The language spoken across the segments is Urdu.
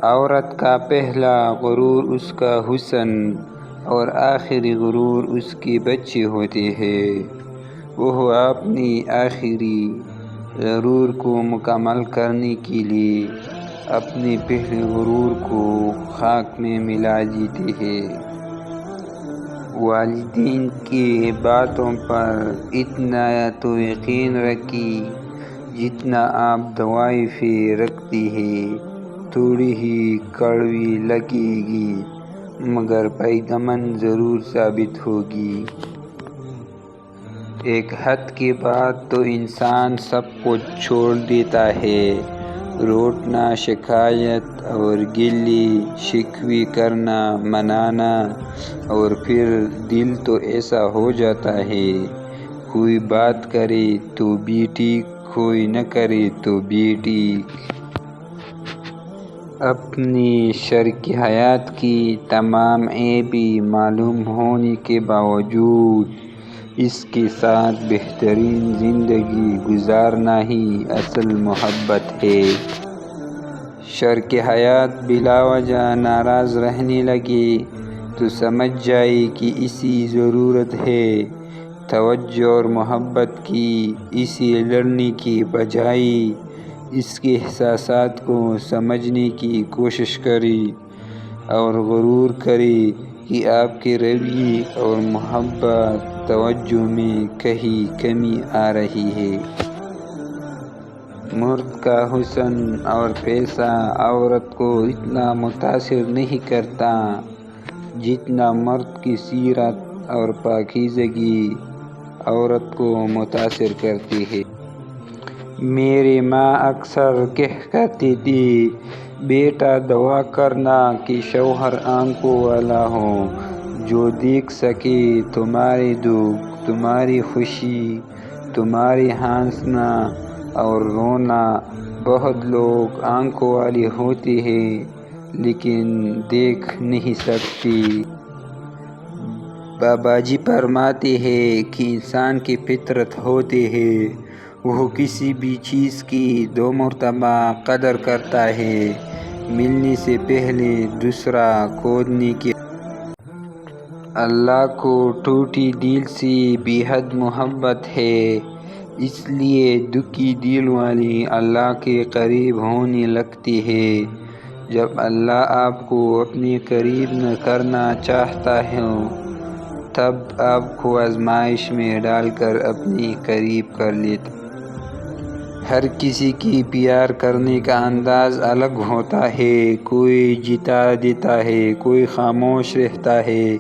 عورت کا پہلا غرور اس کا حسن اور آخری غرور اس کے بچے ہوتے ہیں۔ وہ اپنی آخری غرور کو مکمل کرنے کے لیے اپنے پہلے غرور کو خاک میں ملا دیتے ہیں۔ والدین کی باتوں پر اتنا تو یقین رکھیں جتنا آپ دوائی پہ رکھتے ہیں۔ تھوڑی ہی کڑوی لگے گی مگر فائدہ مند ضرور ثابت ہوگی۔ ایک حد کے بعد تو انسان سب کچھ چھوڑ دیتا ہے۔ روٹنا، شکایت اور گلے شکوے کرنا، منانا، اور پھر دل تو ایسا ہو جاتا ہے، کوئی بات کرے تو بھی ٹھیک، کوئی نہ کرے تو بھی ٹھیک۔ اپنی شریک حیات کی تمام عیبیں معلوم ہونے کے باوجود اس کے ساتھ بہترین زندگی گزارنا ہی اصل محبت ہے۔ شریک حیات بلا وجہ ناراض رہنے لگے تو سمجھ جائے کہ اسی ضرورت ہے توجہ اور محبت کی۔ اسے لڑنے کے بجائے اس کے احساسات کو سمجھنے کی کوشش کرے اور غور کرے کہ آپ کے رویے اور محبت توجہ میں کہیں کمی آ رہی ہے۔ مرد کا حسن اور پیسہ عورت کو اتنا متاثر نہیں کرتا جتنا مرد کی سیرت اور پاکیزگی عورت کو متاثر کرتی ہے۔ میری ماں اکثر کہا کرتی تھی، بیٹا دعا کرنا کہ شوہر آنکھوں والا ہو، جو دیکھ سکے تمہارے دکھ، تمہاری خوشی، تمہاری ہنسنا اور رونا۔ بہت لوگ آنکھوں والے ہوتے ہیں لیکن دیکھ نہیں سکتے۔ بابا جی فرماتے ہیں کہ انسان کی فطرت ہوتی ہے، وہ کسی بھی چیز کی 2 مرتبہ قدر کرتا ہے، ملنے سے پہلے، دوسرا کھونے کے بعد۔ اللہ کو ٹوٹے دل سے بے حد محبت ہے، اس لیے دکھی دل والے اللہ کے قریب ہونے لگتے ہیں۔ جب اللہ آپ کو اپنے قریب نہ کرنا چاہتا ہو تب آپ کو آزمائش میں ڈال کر اپنے قریب کر لیتا ہے۔ ہر کسی کی پیار کرنے کا انداز الگ ہوتا ہے، کوئی جتا دیتا ہے، کوئی خاموش رہتا ہے،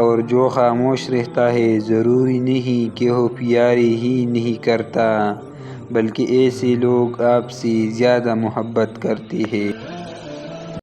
اور جو خاموش رہتا ہے ضروری نہیں کہ وہ پیار ہی نہیں کرتا، بلکہ ایسے لوگ آپ سے زیادہ محبت کرتے ہیں۔